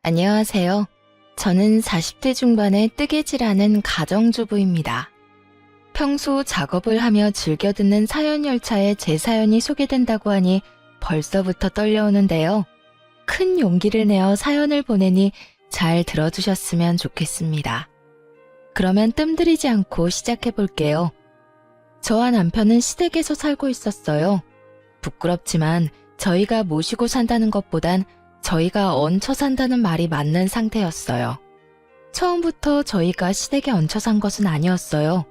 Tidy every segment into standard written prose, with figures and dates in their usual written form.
안녕하세요. 저는 40대 중반의 뜨개질하는 가정주부입니다. 평소 작업을 하며 즐겨 듣는 사연 열차에 제 사연이 소개된다고 하니 벌써부터 떨려오는데요. 큰 용기를 내어 사연을 보내니 잘 들어주셨으면 좋겠습니다. 그러면 뜸들이지 않고 시작해 볼게요. 저와 남편은 시댁에서 살고 있었어요. 부끄럽지만 저희가 모시고 산다는 것보단 저희가 얹혀 산다는 말이 맞는 상태였어요. 처음부터 저희가 시댁에 얹혀 산 것은 아니었어요.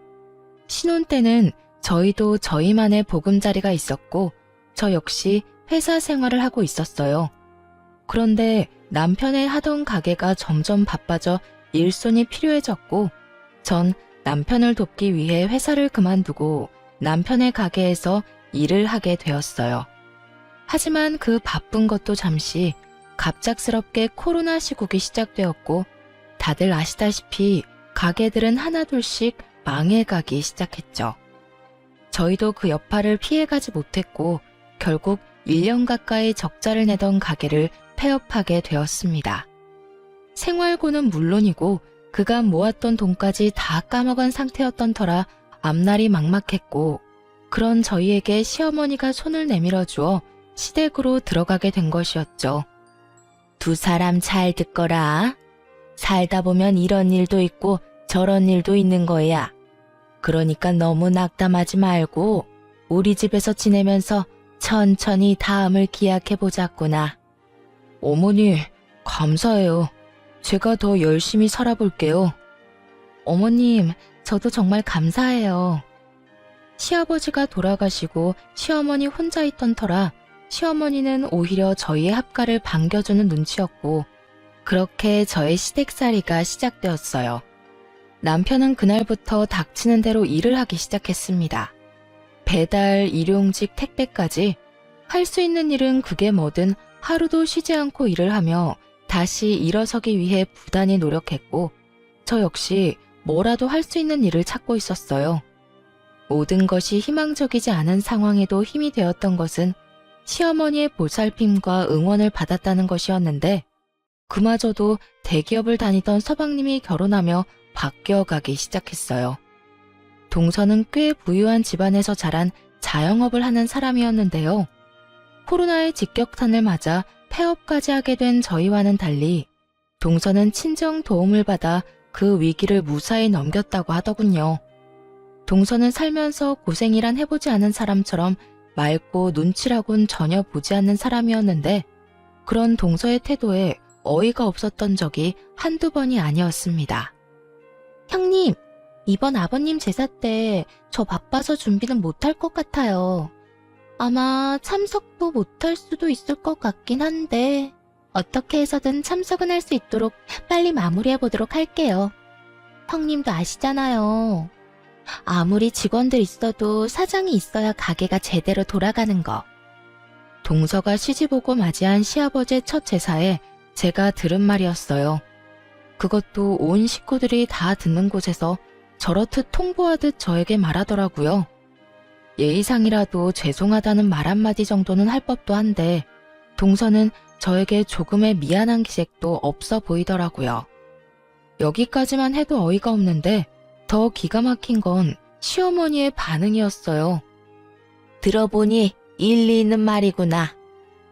신혼 때는 저희도 저희만의 보금자리가 있었고 저 역시 회사 생활을 하고 있었어요. 그런데 남편의 하던 가게가 점점 바빠져 일손이 필요해졌고 전 남편을 돕기 위해 회사를 그만두고 남편의 가게에서 일을 하게 되었어요. 하지만 그 바쁜 것도 잠시 갑작스럽게 코로나 시국이 시작되었고 다들 아시다시피 가게들은 하나둘씩 망해가기 시작했죠. 저희도 그 여파를 피해가지 못했고 결국 1년 가까이 적자를 내던 가게를 폐업하게 되었습니다. 생활고는 물론이고 그간 모았던 돈까지 다 까먹은 상태였던 터라 앞날이 막막했고 그런 저희에게 시어머니가 손을 내밀어 주어 시댁으로 들어가게 된 것이었죠. 두 사람 잘 듣거라. 살다 보면 이런 일도 있고 저런 일도 있는 거야. 그러니까 너무 낙담하지 말고 우리 집에서 지내면서 천천히 다음을 기약해보자꾸나. 어머니, 감사해요. 제가 더 열심히 살아볼게요. 어머님, 저도 정말 감사해요. 시아버지가 돌아가시고 시어머니 혼자 있던 터라 시어머니는 오히려 저희의 합가를 반겨주는 눈치였고 그렇게 저의 시댁살이가 시작되었어요. 남편은 그날부터 닥치는 대로 일을 하기 시작했습니다. 배달, 일용직, 택배까지 할 수 있는 일은 그게 뭐든 하루도 쉬지 않고 일을 하며 다시 일어서기 위해 부단히 노력했고 저 역시 뭐라도 할 수 있는 일을 찾고 있었어요. 모든 것이 희망적이지 않은 상황에도 힘이 되었던 것은 시어머니의 보살핌과 응원을 받았다는 것이었는데 그마저도 대기업을 다니던 서방님이 결혼하며 바뀌어가기 시작했어요. 동서는 꽤 부유한 집안에서 자란 자영업을 하는 사람이었는데요. 코로나의 직격탄을 맞아 폐업까지 하게 된 저희와는 달리 동서는 친정 도움을 받아 그 위기를 무사히 넘겼다고 하더군요. 동서는 살면서 고생이란 해보지 않은 사람처럼 맑고 눈치라곤 전혀 보지 않는 사람이었는데 그런 동서의 태도에 어이가 없었던 적이 한두 번이 아니었습니다. 형님, 이번 아버님 제사 때 저 바빠서 준비는 못할 것 같아요. 아마 참석도 못할 수도 있을 것 같긴 한데 어떻게 해서든 참석은 할 수 있도록 빨리 마무리해보도록 할게요. 형님도 아시잖아요. 아무리 직원들 있어도 사장이 있어야 가게가 제대로 돌아가는 거. 동서가 시집오고 맞이한 시아버지의 첫 제사에 제가 들은 말이었어요. 그것도 온 식구들이 다 듣는 곳에서 저렇듯 통보하듯 저에게 말하더라고요. 예의상이라도 죄송하다는 말 한마디 정도는 할 법도 한데 동서는 저에게 조금의 미안한 기색도 없어 보이더라고요. 여기까지만 해도 어이가 없는데 더 기가 막힌 건 시어머니의 반응이었어요. 들어보니 일리 있는 말이구나.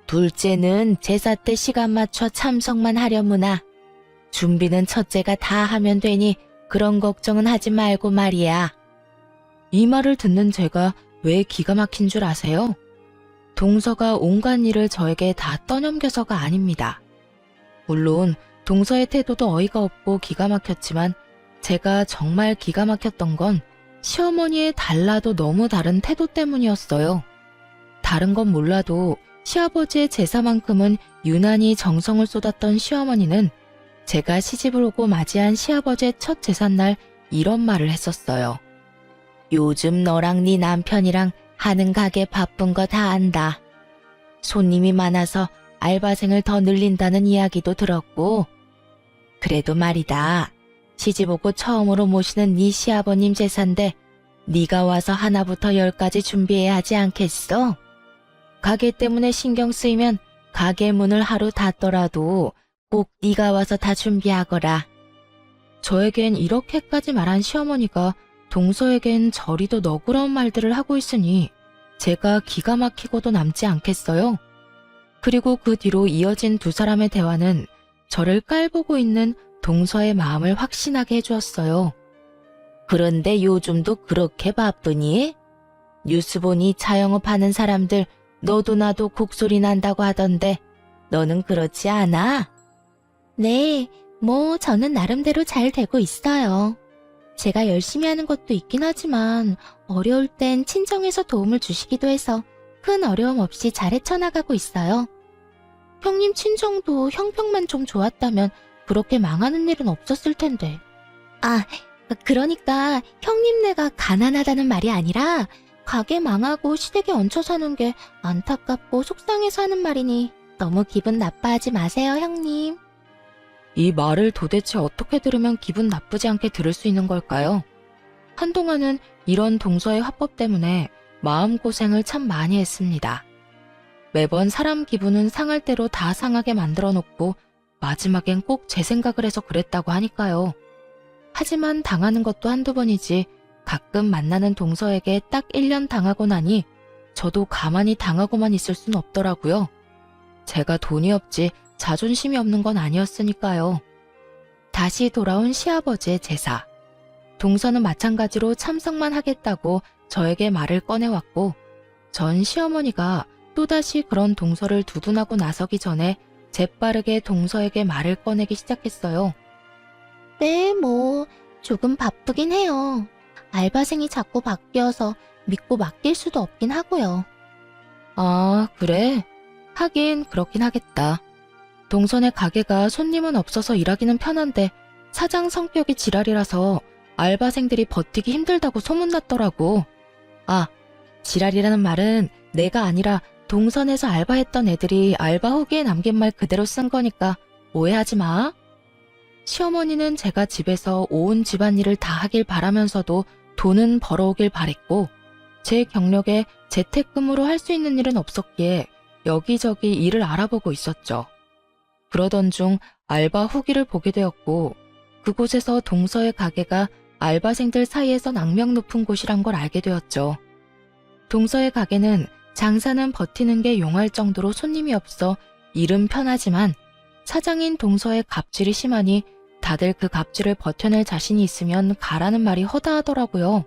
둘째는 제사 때 시간 맞춰 참석만 하려무나. 준비는 첫째가 다 하면 되니 그런 걱정은 하지 말고 말이야. 이 말을 듣는 제가 왜 기가 막힌 줄 아세요? 동서가 온갖 일을 저에게 다 떠넘겨서가 아닙니다. 물론 동서의 태도도 어이가 없고 기가 막혔지만 제가 정말 기가 막혔던 건 시어머니의 달라도 너무 다른 태도 때문이었어요. 다른 건 몰라도 시아버지의 제사만큼은 유난히 정성을 쏟았던 시어머니는 제가 시집을 오고 맞이한 시아버지의 첫 제삿날 이런 말을 했었어요. 요즘 너랑 네 남편이랑 하는 가게 바쁜 거 다 안다. 손님이 많아서 알바생을 더 늘린다는 이야기도 들었고 그래도 말이다. 시집오고 처음으로 모시는 네 시아버님 제사인데 네가 와서 하나부터 10까지 준비해야 하지 않겠어? 가게 때문에 신경 쓰이면 가게 문을 하루 닫더라도 꼭 네가 와서 다 준비하거라. 저에겐 이렇게까지 말한 시어머니가 동서에겐 저리도 너그러운 말들을 하고 있으니 제가 기가 막히고도 남지 않겠어요? 그리고 그 뒤로 이어진 두 사람의 대화는 저를 깔보고 있는 동서의 마음을 확신하게 해주었어요. 그런데 요즘도 그렇게 바쁘니? 뉴스 보니 자영업하는 사람들 너도 나도 곡소리 난다고 하던데 너는 그렇지 않아? 네, 저는 나름대로 잘 되고 있어요. 제가 열심히 하는 것도 있긴 하지만 어려울 땐 친정에서 도움을 주시기도 해서 큰 어려움 없이 잘 헤쳐나가고 있어요. 형님 친정도 형평만 좀 좋았다면 그렇게 망하는 일은 없었을 텐데. 그러니까 형님네가 가난하다는 말이 아니라 가게 망하고 시댁에 얹혀 사는 게 안타깝고 속상해서 하는 말이니 너무 기분 나빠하지 마세요, 형님. 이 말을 도대체 어떻게 들으면 기분 나쁘지 않게 들을 수 있는 걸까요? 한동안은 이런 동서의 화법 때문에 마음고생을 참 많이 했습니다. 매번 사람 기분은 상할 대로 다 상하게 만들어 놓고 마지막엔 꼭 제 생각을 해서 그랬다고 하니까요. 하지만 당하는 것도 한두 번이지 가끔 만나는 동서에게 딱 1년 당하고 나니 저도 가만히 당하고만 있을 순 없더라고요. 제가 돈이 없지 자존심이 없는 건 아니었으니까요. 다시 돌아온 시아버지의 제사. 동서는 마찬가지로 참석만 하겠다고 저에게 말을 꺼내왔고 전 시어머니가 또다시 그런 동서를 두둔하고 나서기 전에 재빠르게 동서에게 말을 꺼내기 시작했어요. 네, 조금 바쁘긴 해요. 알바생이 자꾸 바뀌어서 믿고 맡길 수도 없긴 하고요. 아, 그래? 하긴 그렇긴 하겠다. 동선의 가게가 손님은 없어서 일하기는 편한데 사장 성격이 지랄이라서 알바생들이 버티기 힘들다고 소문났더라고. 지랄이라는 말은 내가 아니라 동선에서 알바했던 애들이 알바 후기에 남긴 말 그대로 쓴 거니까 오해하지 마. 시어머니는 제가 집에서 온 집안일을 다 하길 바라면서도 돈은 벌어오길 바랬고 제 경력에 재택근무로 할 수 있는 일은 없었기에 여기저기 일을 알아보고 있었죠. 그러던 중 알바 후기를 보게 되었고 그곳에서 동서의 가게가 알바생들 사이에선 악명 높은 곳이란 걸 알게 되었죠. 동서의 가게는 장사는 버티는 게 용할 정도로 손님이 없어 일은 편하지만 사장인 동서의 갑질이 심하니 다들 그 갑질을 버텨낼 자신이 있으면 가라는 말이 허다하더라고요.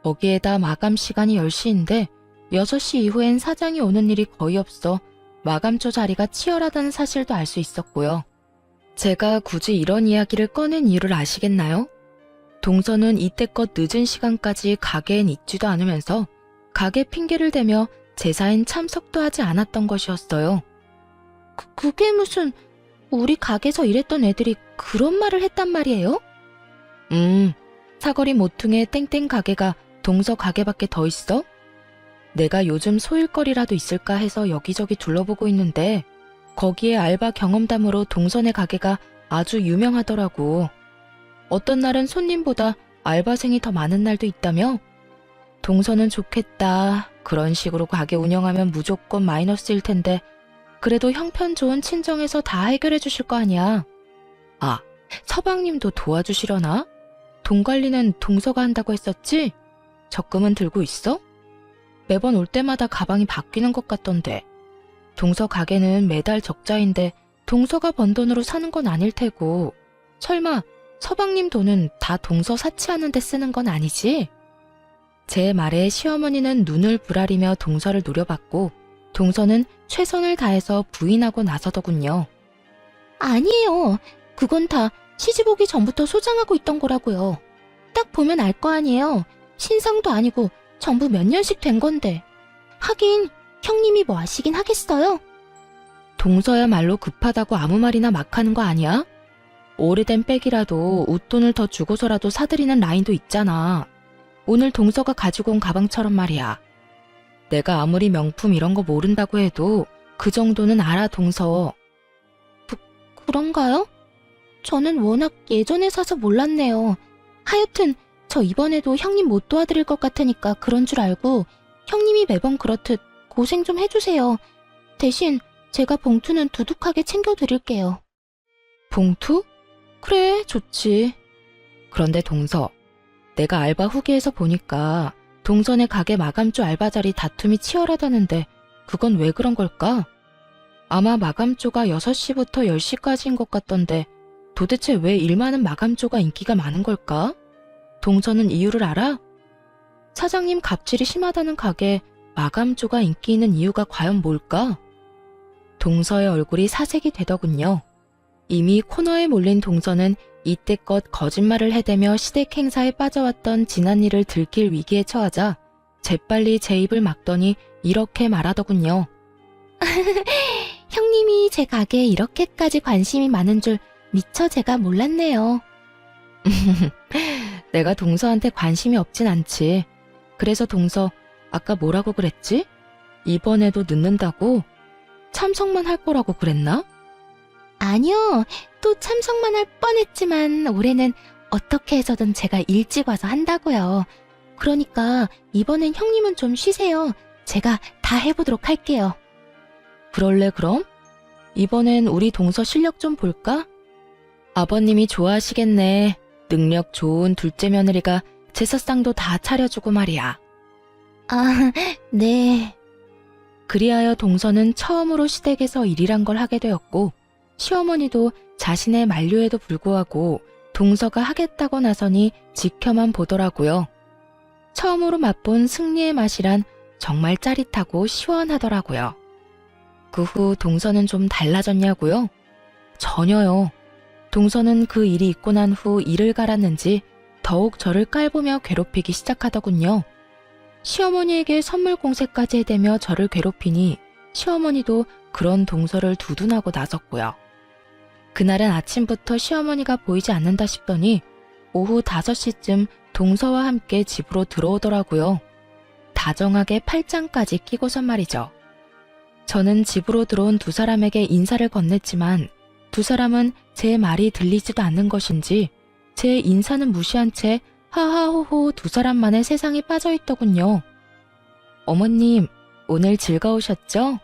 거기에다 마감 시간이 10시인데 6시 이후엔 사장이 오는 일이 거의 없어 마감조 자리가 치열하다는 사실도 알 수 있었고요. 제가 굳이 이런 이야기를 꺼낸 이유를 아시겠나요? 동서는 이때껏 늦은 시간까지 가게엔 있지도 않으면서 가게 핑계를 대며 제사엔 참석도 하지 않았던 것이었어요. 그게 무슨 우리 가게에서 일했던 애들이 그런 말을 했단 말이에요? 사거리 모퉁이의 땡땡 가게가 동서 가게밖에 더 있어? 내가 요즘 소일거리라도 있을까 해서 여기저기 둘러보고 있는데 거기에 알바 경험담으로 동선의 가게가 아주 유명하더라고. 어떤 날은 손님보다 알바생이 더 많은 날도 있다며? 동선은 좋겠다. 그런 식으로 가게 운영하면 무조건 마이너스일 텐데 그래도 형편 좋은 친정에서 다 해결해 주실 거 아니야. 서방님도 도와주시려나? 돈 관리는 동서가 한다고 했었지? 적금은 들고 있어? 매번 올 때마다 가방이 바뀌는 것 같던데. 동서 가게는 매달 적자인데 동서가 번 돈으로 사는 건 아닐 테고 설마 서방님 돈은 다 동서 사치하는 데 쓰는 건 아니지? 제 말에 시어머니는 눈을 부라리며 동서를 노려봤고 동서는 최선을 다해서 부인하고 나서더군요. 아니에요. 그건 다 시집 오기 전부터 소장하고 있던 거라고요. 딱 보면 알 거 아니에요. 신상도 아니고 전부 몇 년씩 된 건데. 하긴 형님이 뭐 아시긴 하겠어요? 동서야말로 급하다고 아무 말이나 막 하는 거 아니야? 오래된 백이라도 웃돈을 더 주고서라도 사들이는 라인도 있잖아. 오늘 동서가 가지고 온 가방처럼 말이야. 내가 아무리 명품 이런 거 모른다고 해도 그 정도는 알아, 동서. 그런가요? 저는 워낙 예전에 사서 몰랐네요. 하여튼 저 이번에도 형님 못 도와드릴 것 같으니까 그런 줄 알고 형님이 매번 그렇듯 고생 좀 해주세요. 대신 제가 봉투는 두둑하게 챙겨드릴게요. 봉투? 그래, 좋지. 그런데 동서, 내가 알바 후기에서 보니까 동선의 가게 마감조 알바 자리 다툼이 치열하다는데 그건 왜 그런 걸까? 아마 마감조가 6시부터 10시까지인 것 같던데 도대체 왜 일 많은 마감조가 인기가 많은 걸까? 동서는 이유를 알아? 사장님 갑질이 심하다는 가게 마감조가 인기 있는 이유가 과연 뭘까? 동서의 얼굴이 사색이 되더군요. 이미 코너에 몰린 동서는 이때껏 거짓말을 해대며 시댁 행사에 빠져왔던 지난 일을 들킬 위기에 처하자 재빨리 제 입을 막더니 이렇게 말하더군요. 형님이 제 가게에 이렇게까지 관심이 많은 줄 미처 제가 몰랐네요. 내가 동서한테 관심이 없진 않지. 그래서 동서, 아까 뭐라고 그랬지? 이번에도 늦는다고? 참석만 할 거라고 그랬나? 아니요. 또 참석만 할 뻔했지만 올해는 어떻게 해서든 제가 일찍 와서 한다고요. 그러니까 이번엔 형님은 좀 쉬세요. 제가 다 해보도록 할게요. 그럴래 그럼? 이번엔 우리 동서 실력 좀 볼까? 아버님이 좋아하시겠네. 능력 좋은 둘째 며느리가 제사상도 다 차려주고 말이야. 아, 네. 그리하여 동서는 처음으로 시댁에서 일이란 걸 하게 되었고 시어머니도 자신의 만류에도 불구하고 동서가 하겠다고 나서니 지켜만 보더라고요. 처음으로 맛본 승리의 맛이란 정말 짜릿하고 시원하더라고요. 그 후 동서는 좀 달라졌냐고요? 전혀요. 동서는 그 일이 있고 난 후 일을 갈았는지 더욱 저를 깔보며 괴롭히기 시작하더군요. 시어머니에게 선물 공세까지 해대며 저를 괴롭히니 시어머니도 그런 동서를 두둔하고 나섰고요. 그날은 아침부터 시어머니가 보이지 않는다 싶더니 오후 5시쯤 동서와 함께 집으로 들어오더라고요. 다정하게 팔짱까지 끼고선 말이죠. 저는 집으로 들어온 두 사람에게 인사를 건넸지만 두 사람은 제 말이 들리지도 않는 것인지 제 인사는 무시한 채 하하호호 두 사람만의 세상에 빠져있더군요. 어머님, 오늘 즐거우셨죠?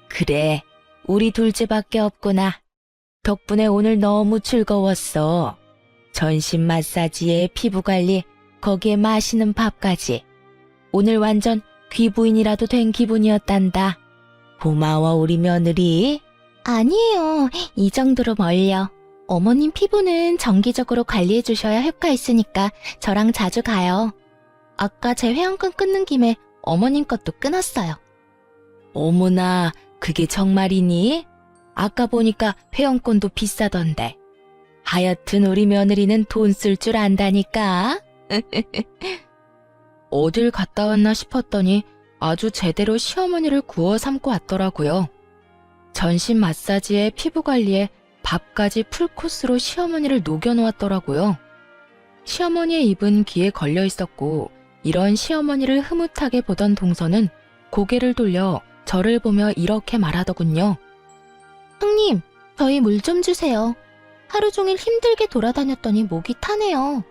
그래, 우리 둘째밖에 없구나. 덕분에 오늘 너무 즐거웠어. 전신 마사지에 피부관리, 거기에 맛있는 밥까지. 오늘 완전 귀부인이라도 된 기분이었단다. 고마워 우리 며느리. 아니에요. 이 정도로 멀려. 어머님 피부는 정기적으로 관리해 주셔야 효과 있으니까 저랑 자주 가요. 아까 제 회원권 끊는 김에 어머님 것도 끊었어요. 어머나, 그게 정말이니? 아까 보니까 회원권도 비싸던데. 하여튼 우리 며느리는 돈 쓸 줄 안다니까. 어딜 갔다 왔나 싶었더니 아주 제대로 시어머니를 구워 삼고 왔더라고요. 전신 마사지에 피부 관리에 밥까지 풀코스로 시어머니를 녹여놓았더라고요. 시어머니의 입은 귀에 걸려 있었고 이런 시어머니를 흐뭇하게 보던 동서는 고개를 돌려 저를 보며 이렇게 말하더군요. 형님, 저희 물 좀 주세요. 하루 종일 힘들게 돌아다녔더니 목이 타네요.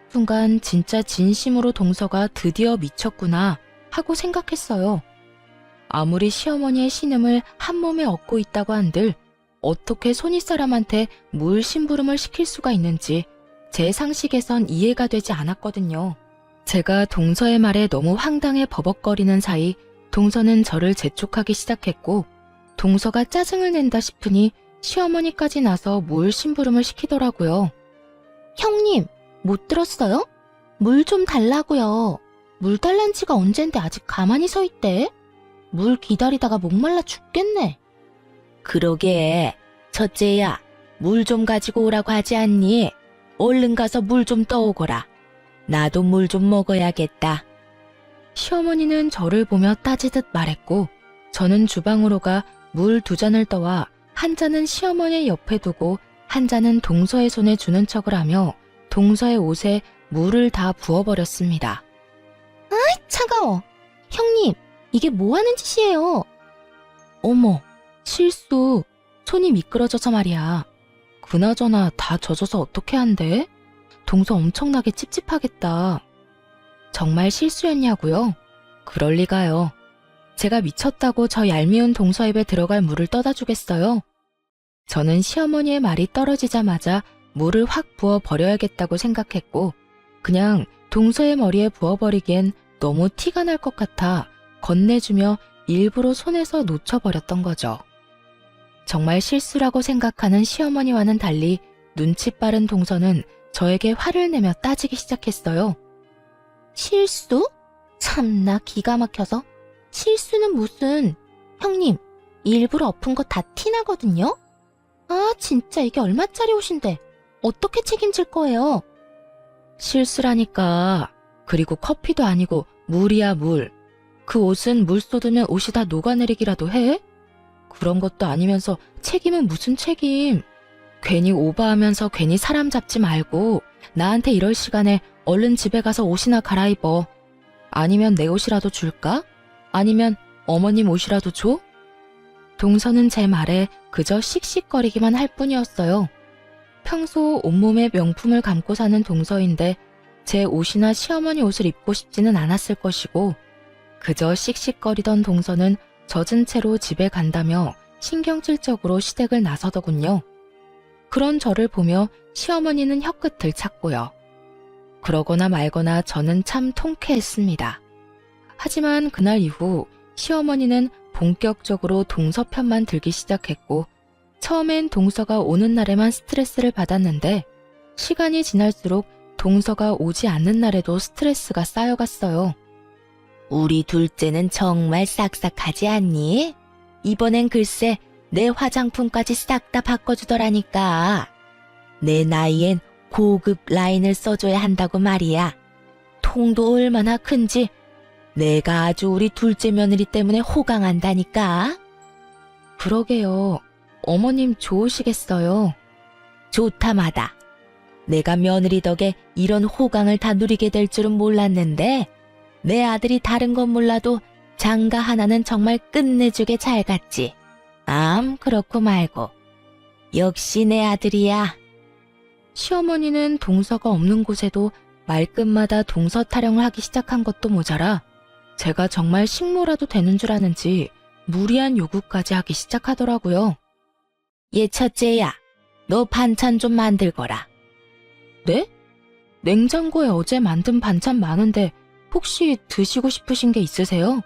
순간 진짜 진심으로 동서가 드디어 미쳤구나 하고 생각했어요. 아무리 시어머니의 신음을 한 몸에 얻고 있다고 한들 어떻게 손윗사람한테 물 심부름을 시킬 수가 있는지 제 상식에선 이해가 되지 않았거든요. 제가 동서의 말에 너무 황당해 버벅거리는 사이 동서는 저를 재촉하기 시작했고 동서가 짜증을 낸다 싶으니 시어머니까지 나서 물 심부름을 시키더라고요. 형님, 못 들었어요? 물 좀 달라고요. 물 달란 지가 언젠데 아직 가만히 서 있대? 물 기다리다가 목말라 죽겠네. 그러게, 첫째야, 물 좀 가지고 오라고 하지 않니? 얼른 가서 물 좀 떠오거라. 나도 물 좀 먹어야겠다. 시어머니는 저를 보며 따지듯 말했고 저는 주방으로 가 물 2잔을 떠와 한 잔은 시어머니의 옆에 두고 한 잔은 동서의 손에 주는 척을 하며 동서의 옷에 물을 다 부어버렸습니다. 아이, 차가워. 형님, 이게 뭐 하는 짓이에요? 어머, 실수. 손이 미끄러져서 말이야. 그나저나 다 젖어서 어떻게 한대? 동서 엄청나게 찝찝하겠다. 정말 실수였냐고요? 그럴 리가요. 제가 미쳤다고 저 얄미운 동서 입에 들어갈 물을 떠다 주겠어요? 저는 시어머니의 말이 떨어지자마자 물을 확 부어 버려야겠다고 생각했고 그냥 동서의 머리에 부어버리기엔 너무 티가 날 것 같아 건네주며 일부러 손에서 놓쳐버렸던 거죠. 정말 실수라고 생각하는 시어머니와는 달리 눈치 빠른 동서는 저에게 화를 내며 따지기 시작했어요. 실수? 참나 기가 막혀서. 실수는 무슨. 형님, 일부러 엎은 거 다 티나거든요? 아, 진짜 이게 얼마짜리 옷인데 어떻게 책임질 거예요? 실수라니까. 그리고 커피도 아니고 물이야 물. 그 옷은 물 쏟으면 옷이 다 녹아내리기라도 해? 그런 것도 아니면서 책임은 무슨 책임. 괜히 오버하면서 괜히 사람 잡지 말고 나한테 이럴 시간에 얼른 집에 가서 옷이나 갈아입어. 아니면 내 옷이라도 줄까? 아니면 어머님 옷이라도 줘? 동서는 제 말에 그저 씩씩거리기만 할 뿐이었어요. 평소 온몸에 명품을 감고 사는 동서인데 제 옷이나 시어머니 옷을 입고 싶지는 않았을 것이고 그저 씩씩거리던 동서는 젖은 채로 집에 간다며 신경질적으로 시댁을 나서더군요. 그런 저를 보며 시어머니는 혀끝을 찼고요. 그러거나 말거나 저는 참 통쾌했습니다. 하지만 그날 이후 시어머니는 본격적으로 동서 편만 들기 시작했고 처음엔 동서가 오는 날에만 스트레스를 받았는데 시간이 지날수록 동서가 오지 않는 날에도 스트레스가 쌓여갔어요. 우리 둘째는 정말 싹싹하지 않니? 이번엔 글쎄 내 화장품까지 싹 다 바꿔주더라니까. 내 나이엔 고급 라인을 써줘야 한다고 말이야. 통도 얼마나 큰지 내가 아주 우리 둘째 며느리 때문에 호강한다니까. 그러게요. 어머님 좋으시겠어요. 좋다마다. 내가 며느리 덕에 이런 호강을 다 누리게 될 줄은 몰랐는데 내 아들이 다른 건 몰라도 장가 하나는 정말 끝내주게 잘 갔지. 그렇고 말고. 역시 내 아들이야. 시어머니는 동서가 없는 곳에도 말끝마다 동서 타령을 하기 시작한 것도 모자라 제가 정말 식모라도 되는 줄 아는지 무리한 요구까지 하기 시작하더라고요. 얘 첫째야, 너 반찬 좀 만들거라. 네? 냉장고에 어제 만든 반찬 많은데 혹시 드시고 싶으신 게 있으세요?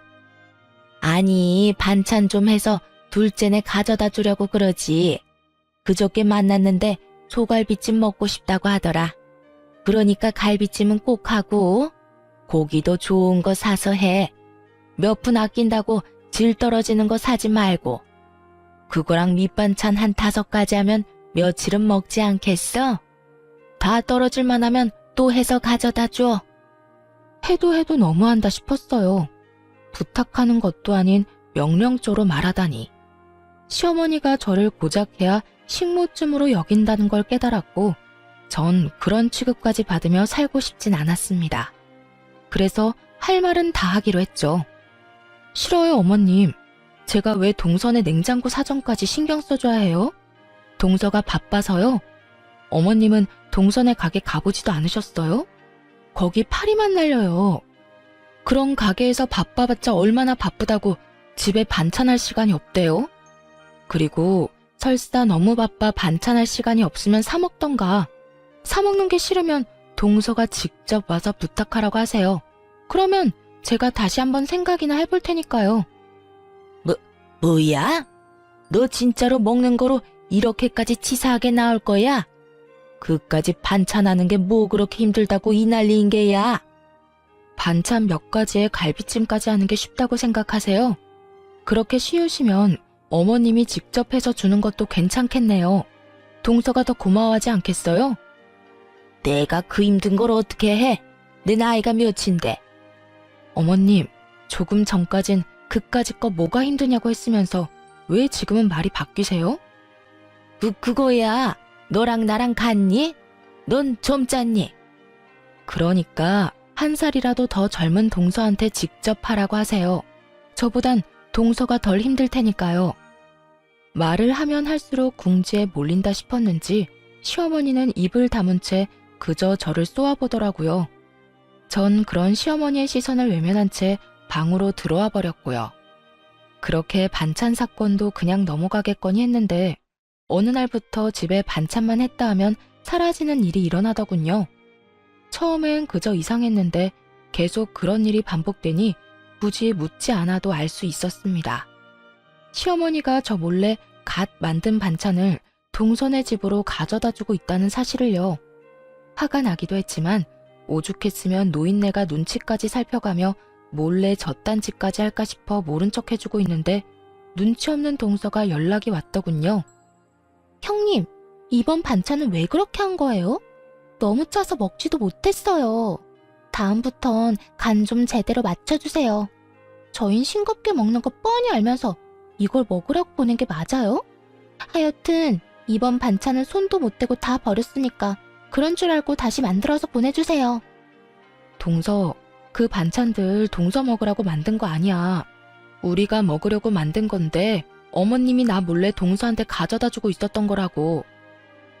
아니, 반찬 좀 해서 둘째네 가져다 주려고 그러지. 그저께 만났는데 소갈비찜 먹고 싶다고 하더라. 그러니까 갈비찜은 꼭 하고 고기도 좋은 거 사서 해. 몇 푼 아낀다고 질 떨어지는 거 사지 말고. 그거랑 밑반찬 한 5가지 하면 며칠은 먹지 않겠어? 다 떨어질만 하면 또 해서 가져다 줘. 해도 너무한다 싶었어요. 부탁하는 것도 아닌 명령조로 말하다니. 시어머니가 저를 고작 해야 식모쯤으로 여긴다는 걸 깨달았고 전 그런 취급까지 받으며 살고 싶진 않았습니다. 그래서 할 말은 다 하기로 했죠. 싫어요, 어머님. 제가 왜 동선의 냉장고 사정까지 신경 써줘야 해요? 동서가 바빠서요? 어머님은 동선의 가게 가보지도 않으셨어요? 거기 파리만 날려요. 그런 가게에서 바빠봤자 얼마나 바쁘다고 집에 반찬할 시간이 없대요? 그리고 설사 너무 바빠 반찬할 시간이 없으면 사 먹던가. 사 먹는 게 싫으면 동서가 직접 와서 부탁하라고 하세요. 그러면 제가 다시 한번 생각이나 해볼 테니까요. 뭐야? 너 진짜로 먹는 거로 이렇게까지 치사하게 나올 거야? 그까지 반찬하는 게 뭐 그렇게 힘들다고 이 난리인 게야? 반찬 몇 가지에 갈비찜까지 하는 게 쉽다고 생각하세요? 그렇게 쉬우시면 어머님이 직접 해서 주는 것도 괜찮겠네요. 동서가 더 고마워하지 않겠어요? 내가 그 힘든 걸 어떻게 해? 내 나이가 몇인데. 어머님, 조금 전까진 그까짓 거 뭐가 힘드냐고 했으면서 왜 지금은 말이 바뀌세요? 그거야. 너랑 나랑 같니? 넌 젊잖니? 그러니까 1살이라도 더 젊은 동서한테 직접 하라고 하세요. 저보단 동서가 덜 힘들 테니까요. 말을 하면 할수록 궁지에 몰린다 싶었는지 시어머니는 입을 다문 채 그저 저를 쏘아보더라고요. 전 그런 시어머니의 시선을 외면한 채 방으로 들어와 버렸고요. 그렇게 반찬 사건도 그냥 넘어가겠거니 했는데 어느 날부터 집에 반찬만 했다 하면 사라지는 일이 일어나더군요. 처음엔 그저 이상했는데 계속 그런 일이 반복되니 굳이 묻지 않아도 알 수 있었습니다. 시어머니가 저 몰래 갓 만든 반찬을 동선의 집으로 가져다 주고 있다는 사실을요. 화가 나기도 했지만 오죽했으면 노인네가 눈치까지 살펴가며 몰래 저딴 짓까지 할까 싶어 모른 척 해주고 있는데 눈치 없는 동서가 연락이 왔더군요. 형님, 이번 반찬은 왜 그렇게 한 거예요? 너무 짜서 먹지도 못했어요. 다음부턴 간 좀 제대로 맞춰주세요. 저흰 싱겁게 먹는 거 뻔히 알면서 이걸 먹으라고 보낸 게 맞아요? 하여튼 이번 반찬은 손도 못 대고 다 버렸으니까 그런 줄 알고 다시 만들어서 보내주세요. 동서, 그 반찬들 동서 먹으라고 만든 거 아니야. 우리가 먹으려고 만든 건데 어머님이 나 몰래 동서한테 가져다 주고 있었던 거라고.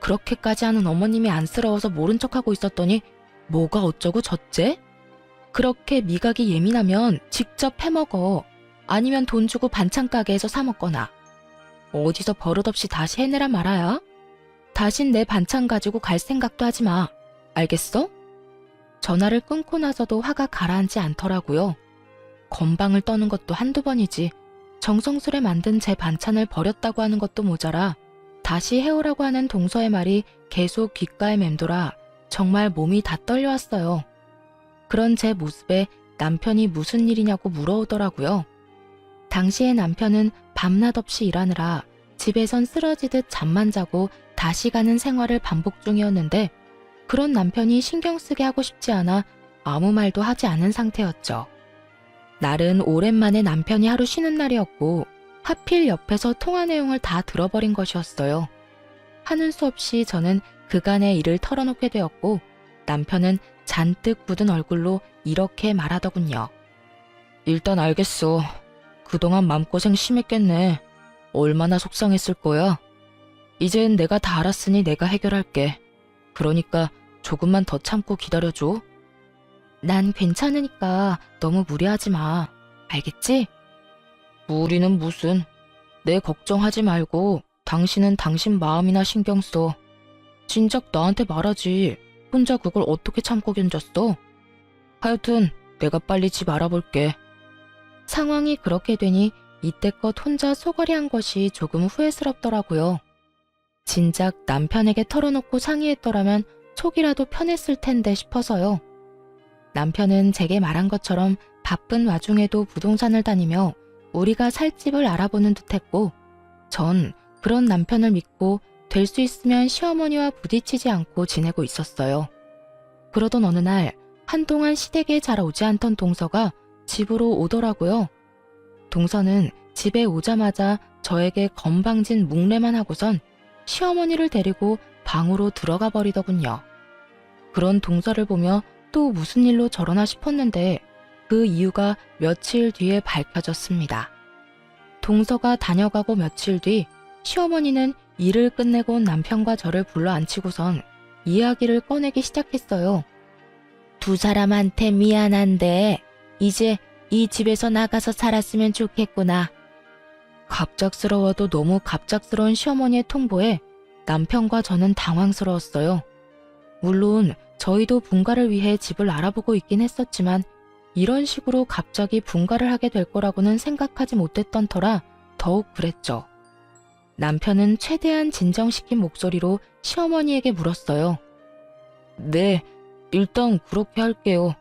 그렇게까지 하는 어머님이 안쓰러워서 모른 척하고 있었더니 뭐가 어쩌고 저째? 그렇게 미각이 예민하면 직접 해먹어. 아니면 돈 주고 반찬 가게에서 사 먹거나. 어디서 버릇없이 다시 해내라 말아야. 다신 내 반찬 가지고 갈 생각도 하지 마. 알겠어? 전화를 끊고 나서도 화가 가라앉지 않더라고요. 건방을 떠는 것도 한두 번이지 정성스레 만든 제 반찬을 버렸다고 하는 것도 모자라 다시 해오라고 하는 동서의 말이 계속 귓가에 맴돌아 정말 몸이 다 떨려왔어요. 그런 제 모습에 남편이 무슨 일이냐고 물어오더라고요. 당시에 남편은 밤낮 없이 일하느라 집에선 쓰러지듯 잠만 자고 다시 가는 생활을 반복 중이었는데 그런 남편이 신경 쓰게 하고 싶지 않아 아무 말도 하지 않은 상태였죠. 날은 오랜만에 남편이 하루 쉬는 날이었고 하필 옆에서 통화 내용을 다 들어버린 것이었어요. 하는 수 없이 저는 그간의 일을 털어놓게 되었고 남편은 잔뜩 굳은 얼굴로 이렇게 말하더군요. 일단 알겠어. 그동안 맘고생 심했겠네. 얼마나 속상했을 거야. 이젠 내가 다 알았으니 내가 해결할게. 그러니까 조금만 더 참고 기다려줘. 난 괜찮으니까 너무 무리하지 마. 알겠지? 무리는 무슨. 내 걱정하지 말고 당신은 당신 마음이나 신경 써. 진작 나한테 말하지. 혼자 그걸 어떻게 참고 견뎠어? 하여튼 내가 빨리 집 알아볼게. 상황이 그렇게 되니 이때껏 혼자 소갈이한 것이 조금 후회스럽더라고요. 진작 남편에게 털어놓고 상의했더라면 속이라도 편했을 텐데 싶어서요. 남편은 제게 말한 것처럼 바쁜 와중에도 부동산을 다니며 우리가 살 집을 알아보는 듯했고 전 그런 남편을 믿고 될 수 있으면 시어머니와 부딪히지 않고 지내고 있었어요. 그러던 어느 날 한동안 시댁에 잘 오지 않던 동서가 집으로 오더라고요. 동서는 집에 오자마자 저에게 건방진 묵례만 하고선 시어머니를 데리고 방으로 들어가 버리더군요. 그런 동서를 보며 또 무슨 일로 저러나 싶었는데 그 이유가 며칠 뒤에 밝혀졌습니다. 동서가 다녀가고 며칠 뒤 시어머니는 일을 끝내고 온 남편과 저를 불러 앉히고선 이야기를 꺼내기 시작했어요. 두 사람한테 미안한데 이제 이 집에서 나가서 살았으면 좋겠구나. 갑작스러워도 너무 갑작스러운 시어머니의 통보에 남편과 저는 당황스러웠어요. 물론 저희도 분가를 위해 집을 알아보고 있긴 했었지만 이런 식으로 갑자기 분가를 하게 될 거라고는 생각하지 못했던 터라 더욱 그랬죠. 남편은 최대한 진정시킨 목소리로 시어머니에게 물었어요. 네, 일단 그렇게 할게요.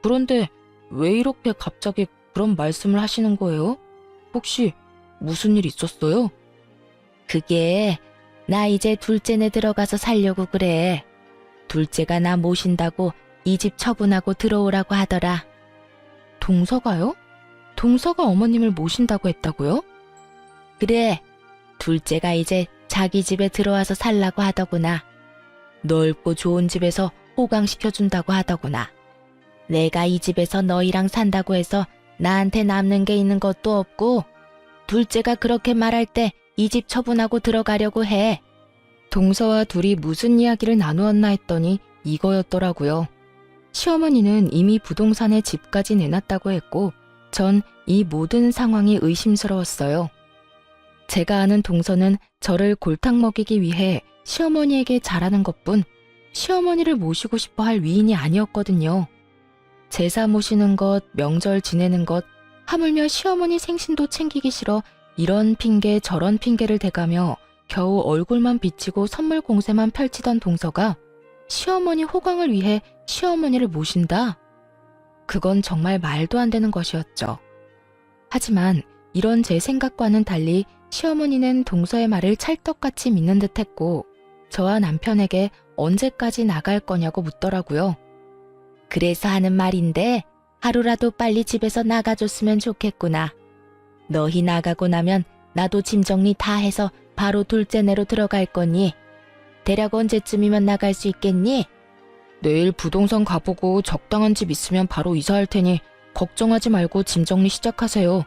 그런데 왜 이렇게 갑자기 그런 말씀을 하시는 거예요? 혹시 무슨 일 있었어요? 그게 나 이제 둘째네 들어가서 살려고 그래. 둘째가 나 모신다고 이 집 처분하고 들어오라고 하더라. 동서가요? 동서가 어머님을 모신다고 했다고요? 그래. 둘째가 이제 자기 집에 들어와서 살라고 하더구나. 넓고 좋은 집에서 호강시켜준다고 하더구나. 내가 이 집에서 너희랑 산다고 해서 나한테 남는 게 있는 것도 없고 둘째가 그렇게 말할 때 이 집 처분하고 들어가려고 해. 동서와 둘이 무슨 이야기를 나누었나 했더니 이거였더라고요. 시어머니는 이미 부동산에 집까지 내놨다고 했고 전 이 모든 상황이 의심스러웠어요. 제가 아는 동서는 저를 골탕 먹이기 위해 시어머니에게 잘하는 것뿐 시어머니를 모시고 싶어 할 위인이 아니었거든요. 제사 모시는 것, 명절 지내는 것, 하물며 시어머니 생신도 챙기기 싫어 이런 핑계 저런 핑계를 대가며 겨우 얼굴만 비치고 선물 공세만 펼치던 동서가 시어머니 호강을 위해 시어머니를 모신다? 그건 정말 말도 안 되는 것이었죠. 하지만 이런 제 생각과는 달리 시어머니는 동서의 말을 찰떡같이 믿는 듯했고 저와 남편에게 언제까지 나갈 거냐고 묻더라고요. 그래서 하는 말인데 하루라도 빨리 집에서 나가줬으면 좋겠구나. 너희 나가고 나면 나도 짐 정리 다 해서 바로 둘째 내로 들어갈 거니 대략 언제쯤이면 나갈 수 있겠니? 내일 부동산 가보고 적당한 집 있으면 바로 이사할 테니 걱정하지 말고 짐 정리 시작하세요.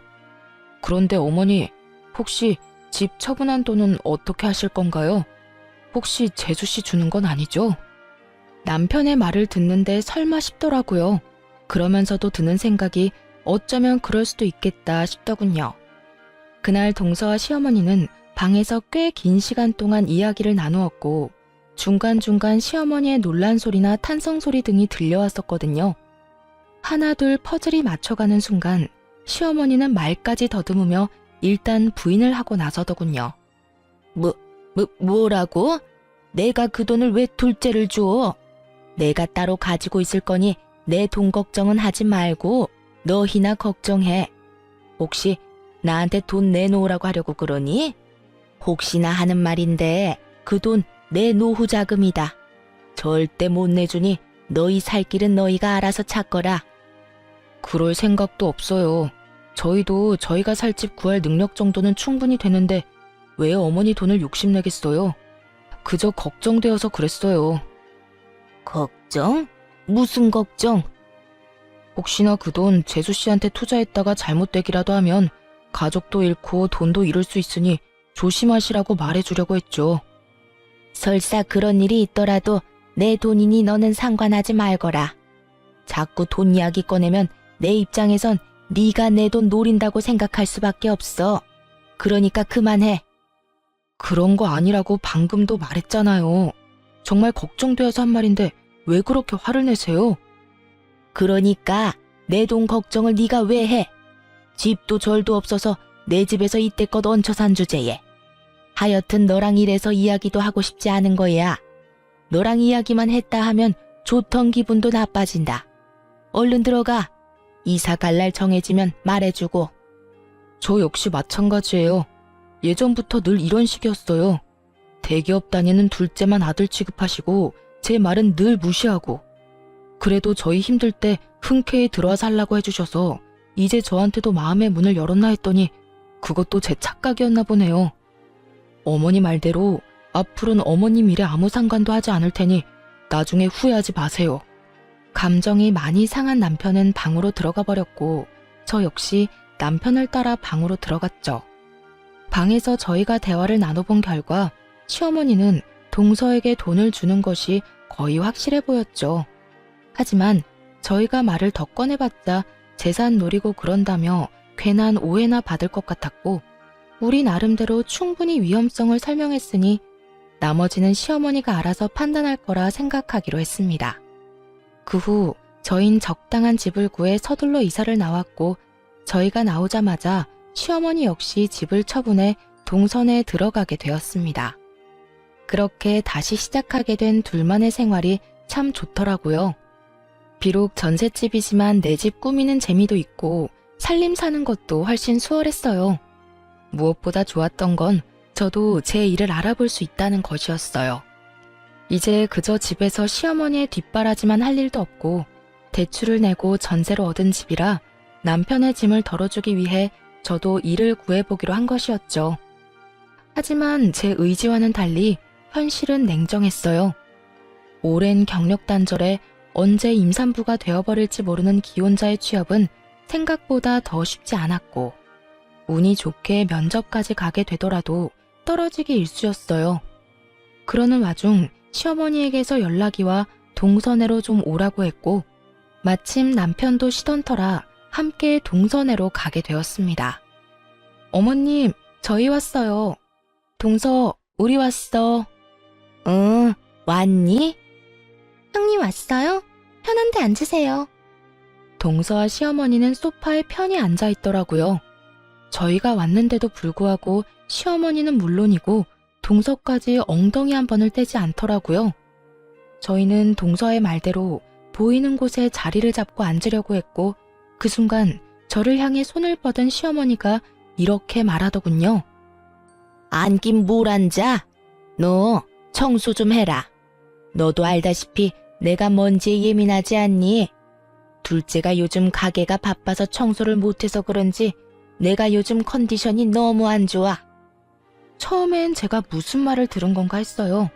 그런데 어머니, 혹시 집 처분한 돈은 어떻게 하실 건가요? 혹시 재수씨 주는 건 아니죠? 남편의 말을 듣는데 설마 싶더라고요. 그러면서도 드는 생각이 어쩌면 그럴 수도 있겠다 싶더군요. 그날 동서와 시어머니는 방에서 꽤 긴 시간 동안 이야기를 나누었고 중간중간 시어머니의 놀란 소리나 탄성 소리 등이 들려왔었거든요. 하나둘 퍼즐이 맞춰가는 순간 시어머니는 말까지 더듬으며 일단 부인을 하고 나서더군요. 뭐라고? 내가 그 돈을 왜 둘째를 줘? 내가 따로 가지고 있을 거니 내 돈 걱정은 하지 말고 너희나 걱정해. 혹시 나한테 돈 내놓으라고 하려고 그러니? 혹시나 하는 말인데 그 돈 내 노후 자금이다. 절대 못 내주니 너희 살 길은 너희가 알아서 찾거라. 그럴 생각도 없어요. 저희도 저희가 살 집 구할 능력 정도는 충분히 되는데 왜 어머니 돈을 욕심내겠어요? 그저 걱정되어서 그랬어요. 걱정? 무슨 걱정? 혹시나 그 돈 재수씨한테 투자했다가 잘못되기라도 하면 가족도 잃고 돈도 잃을 수 있으니 조심하시라고 말해주려고 했죠. 설사 그런 일이 있더라도 내 돈이니 너는 상관하지 말거라. 자꾸 돈 이야기 꺼내면 내 입장에선 네가 내 돈 노린다고 생각할 수밖에 없어. 그러니까 그만해. 그런 거 아니라고 방금도 말했잖아요. 정말 걱정되어서 한 말인데 왜 그렇게 화를 내세요? 그러니까 내 돈 걱정을 네가 왜 해? 집도 절도 없어서 내 집에서 이때껏 얹혀 산 주제에. 하여튼 너랑 이래서 이야기도 하고 싶지 않은 거야. 너랑 이야기만 했다 하면 좋던 기분도 나빠진다. 얼른 들어가. 이사 갈 날 정해지면 말해주고. 저 역시 마찬가지예요. 예전부터 늘 이런 식이었어요. 대기업 다니는 둘째만 아들 취급하시고 제 말은 늘 무시하고. 그래도 저희 힘들 때 흔쾌히 들어와 살라고 해주셔서 이제 저한테도 마음의 문을 열었나 했더니 그것도 제 착각이었나 보네요. 어머니 말대로 앞으로는 어머님 일에 아무 상관도 하지 않을 테니 나중에 후회하지 마세요. 감정이 많이 상한 남편은 방으로 들어가 버렸고 저 역시 남편을 따라 방으로 들어갔죠. 방에서 저희가 대화를 나눠본 결과 시어머니는 동서에게 돈을 주는 것이 거의 확실해 보였죠. 하지만 저희가 말을 더 꺼내봤자 재산 노리고 그런다며 괜한 오해나 받을 것 같았고 우리 나름대로 충분히 위험성을 설명했으니 나머지는 시어머니가 알아서 판단할 거라 생각하기로 했습니다. 그 후 저흰 적당한 집을 구해 서둘러 이사를 나왔고 저희가 나오자마자 시어머니 역시 집을 처분해 동선에 들어가게 되었습니다. 그렇게 다시 시작하게 된 둘만의 생활이 참 좋더라고요. 비록 전셋집이지만 내 집 꾸미는 재미도 있고 살림 사는 것도 훨씬 수월했어요. 무엇보다 좋았던 건 저도 제 일을 알아볼 수 있다는 것이었어요. 이제 그저 집에서 시어머니의 뒷바라지만 할 일도 없고 대출을 내고 전세로 얻은 집이라 남편의 짐을 덜어주기 위해 저도 일을 구해보기로 한 것이었죠. 하지만 제 의지와는 달리 현실은 냉정했어요. 오랜 경력 단절에 언제 임산부가 되어버릴지 모르는 기혼자의 취업은 생각보다 더 쉽지 않았고 운이 좋게 면접까지 가게 되더라도 떨어지기 일쑤였어요. 그러는 와중 시어머니에게서 연락이 와 동서내로 좀 오라고 했고 마침 남편도 쉬던 터라 함께 동서내로 가게 되었습니다. 어머님, 저희 왔어요. 동서, 우리 왔어. 응, 왔니? 형님 왔어요? 편한데 앉으세요. 동서와 시어머니는 소파에 편히 앉아 있더라고요. 저희가 왔는데도 불구하고 시어머니는 물론이고 동서까지 엉덩이 한 번을 떼지 않더라고요. 저희는 동서의 말대로 보이는 곳에 자리를 잡고 앉으려고 했고 그 순간 저를 향해 손을 뻗은 시어머니가 이렇게 말하더군요. 앉긴 뭘 앉아? 너 청소 좀 해라. 너도 알다시피 내가 먼지에 예민하지 않니? 둘째가 요즘 가게가 바빠서 청소를 못해서 그런지 내가 요즘 컨디션이 너무 안 좋아. 처음엔 제가 무슨 말을 들은 건가 했어요.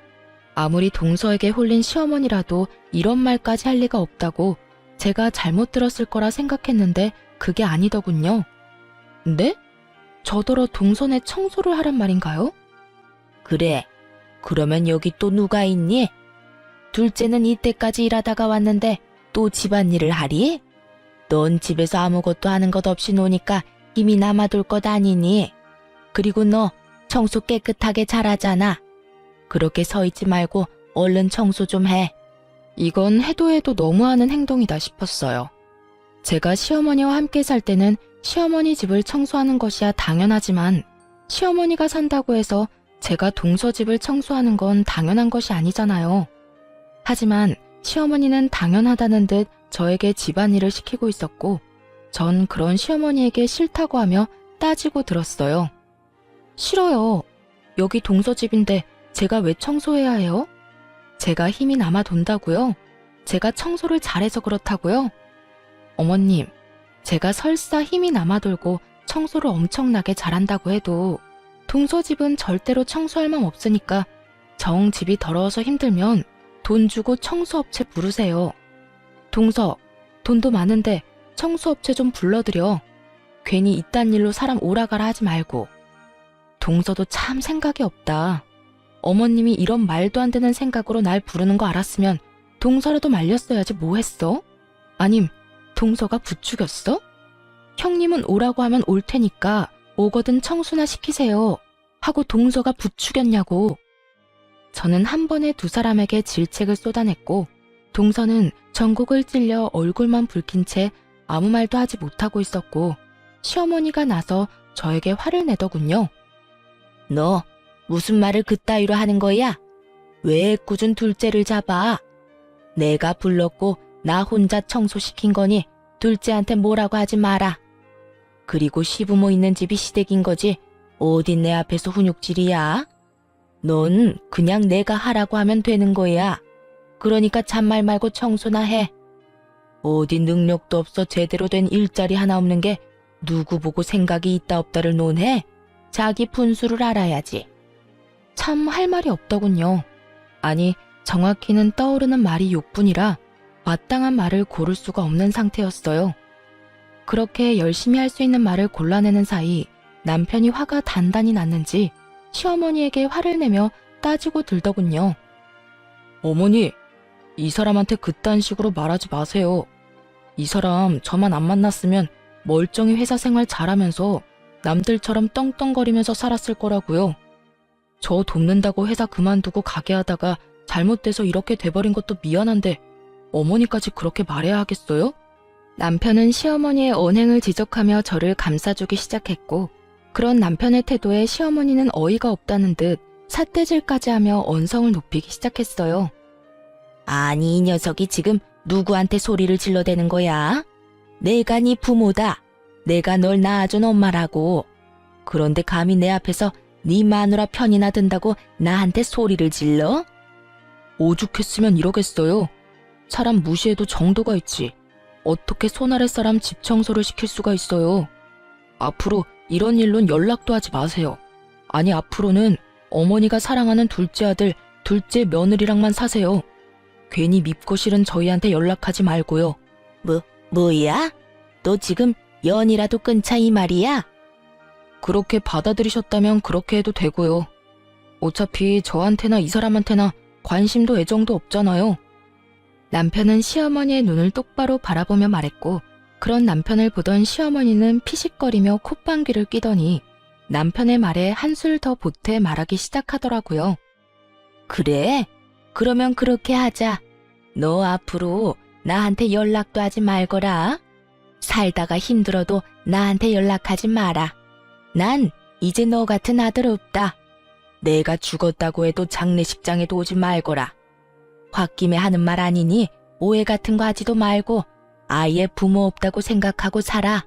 아무리 동서에게 홀린 시어머니라도 이런 말까지 할 리가 없다고 제가 잘못 들었을 거라 생각했는데 그게 아니더군요. 네? 저더러 동선에 청소를 하란 말인가요? 그래. 그러면 여기 또 누가 있니? 둘째는 이때까지 일하다가 왔는데 또 집안일을 하리? 넌 집에서 아무것도 하는 것 없이 노니까 힘이 남아돌 것 아니니? 그리고 너 청소 깨끗하게 잘하잖아. 그렇게 서 있지 말고 얼른 청소 좀 해. 이건 해도 해도 너무하는 행동이다 싶었어요. 제가 시어머니와 함께 살 때는 시어머니 집을 청소하는 것이야 당연하지만 시어머니가 산다고 해서 제가 동서 집을 청소하는 건 당연한 것이 아니잖아요. 하지만 시어머니는 당연하다는 듯 저에게 집안일을 시키고 있었고 전 그런 시어머니에게 싫다고 하며 따지고 들었어요. 싫어요. 여기 동서 집인데 제가 왜 청소해야 해요? 제가 힘이 남아 돈다고요? 제가 청소를 잘해서 그렇다고요? 어머님, 제가 설사 힘이 남아 돌고 청소를 엄청나게 잘한다고 해도 동서 집은 절대로 청소할 맘 없으니까 정 집이 더러워서 힘들면 돈 주고 청소업체 부르세요. 동서, 돈도 많은데 청소업체 좀 불러드려. 괜히 이딴 일로 사람 오라가라 하지 말고. 동서도 참 생각이 없다. 어머님이 이런 말도 안 되는 생각으로 날 부르는 거 알았으면 동서라도 말렸어야지 뭐 했어? 아님 동서가 부추겼어? 형님은 오라고 하면 올 테니까 오거든 청소나 시키세요. 하고 동서가 부추겼냐고. 저는 한 번에 두 사람에게 질책을 쏟아냈고 동서는 전곡을 찔려 얼굴만 붉힌 채 아무 말도 하지 못하고 있었고 시어머니가 나서 저에게 화를 내더군요. 너 무슨 말을 그따위로 하는 거야? 왜 꾸준 둘째를 잡아? 내가 불렀고 나 혼자 청소시킨 거니 둘째한테 뭐라고 하지 마라. 그리고 시부모 있는 집이 시댁인 거지 어딘 내 앞에서 훈육질이야? 넌 그냥 내가 하라고 하면 되는 거야. 그러니까 잔말 말고 청소나 해. 어디 능력도 없어 제대로 된 일자리 하나 없는 게 누구 보고 생각이 있다 없다를 논해? 자기 분수를 알아야지. 참 할 말이 없더군요. 아니, 정확히는 떠오르는 말이 욕뿐이라 마땅한 말을 고를 수가 없는 상태였어요. 그렇게 열심히 할 수 있는 말을 골라내는 사이 남편이 화가 단단히 났는지 시어머니에게 화를 내며 따지고 들더군요. 어머니, 이 사람한테 그딴 식으로 말하지 마세요. 이 사람 저만 안 만났으면 멀쩡히 회사 생활 잘하면서 남들처럼 떵떵거리면서 살았을 거라고요. 저 돕는다고 회사 그만두고 가게 하다가 잘못돼서 이렇게 돼버린 것도 미안한데 어머니까지 그렇게 말해야 하겠어요? 남편은 시어머니의 언행을 지적하며 저를 감싸주기 시작했고 그런 남편의 태도에 시어머니는 어이가 없다는 듯 삿대질까지 하며 언성을 높이기 시작했어요. 아니, 이 녀석이 지금 누구한테 소리를 질러대는 거야? 내가 네 부모다. 내가 널 낳아준 엄마라고. 그런데 감히 내 앞에서 네 마누라 편이나 든다고 나한테 소리를 질러? 오죽했으면 이러겠어요. 사람 무시해도 정도가 있지. 어떻게 손 아래 사람 집 청소를 시킬 수가 있어요. 앞으로 이런 일론 연락도 하지 마세요. 아니, 앞으로는 어머니가 사랑하는 둘째 아들, 둘째 며느리랑만 사세요. 괜히 밉고 싫은 저희한테 연락하지 말고요. 뭐야? 너 지금 연이라도 끊자 이 말이야? 그렇게 받아들이셨다면 그렇게 해도 되고요. 어차피 저한테나 이 사람한테나 관심도 애정도 없잖아요. 남편은 시어머니의 눈을 똑바로 바라보며 말했고 그런 남편을 보던 시어머니는 피식거리며 콧방귀를 뀌더니 남편의 말에 한술 더 보태 말하기 시작하더라고요. 그래? 그러면 그렇게 하자. 너 앞으로 나한테 연락도 하지 말거라. 살다가 힘들어도 나한테 연락하지 마라. 난 이제 너 같은 아들 없다. 내가 죽었다고 해도 장례식장에도 오지 말거라. 홧김에 하는 말 아니니 오해 같은 거 하지도 말고 아예 부모 없다고 생각하고 살아.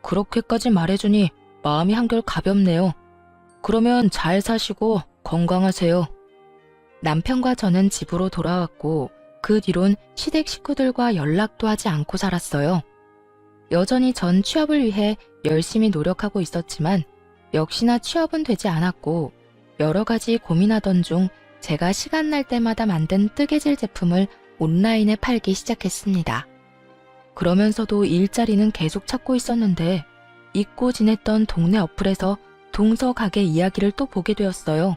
그렇게까지 말해주니 마음이 한결 가볍네요. 그러면 잘 사시고 건강하세요. 남편과 저는 집으로 돌아왔고 그 뒤론 시댁 식구들과 연락도 하지 않고 살았어요. 여전히 전 취업을 위해 열심히 노력하고 있었지만 역시나 취업은 되지 않았고 여러 가지 고민하던 중 제가 시간 날 때마다 만든 뜨개질 제품을 온라인에 팔기 시작했습니다. 그러면서도 일자리는 계속 찾고 있었는데 잊고 지냈던 동네 어플에서 동서 가게 이야기를 또 보게 되었어요.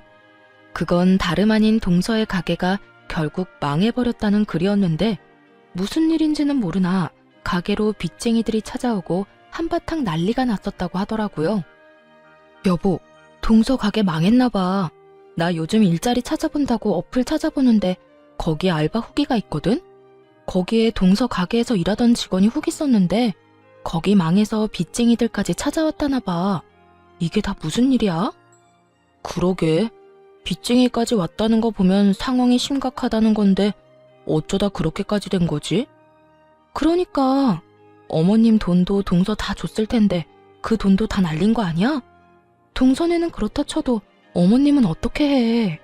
그건 다름 아닌 동서의 가게가 결국 망해버렸다는 글이었는데 무슨 일인지는 모르나 가게로 빚쟁이들이 찾아오고 한바탕 난리가 났었다고 하더라고요. 여보, 동서 가게 망했나 봐. 나 요즘 일자리 찾아본다고 어플 찾아보는데 거기에 알바 후기가 있거든? 거기에 동서 가게에서 일하던 직원이 후기 썼는데 거기 망해서 빚쟁이들까지 찾아왔다나 봐. 이게 다 무슨 일이야? 그러게. 빚쟁이까지 왔다는 거 보면 상황이 심각하다는 건데 어쩌다 그렇게까지 된 거지? 그러니까 어머님 돈도 동서 다 줬을 텐데 그 돈도 다 날린 거 아니야? 동서네는 그렇다 쳐도 어머님은 어떻게 해?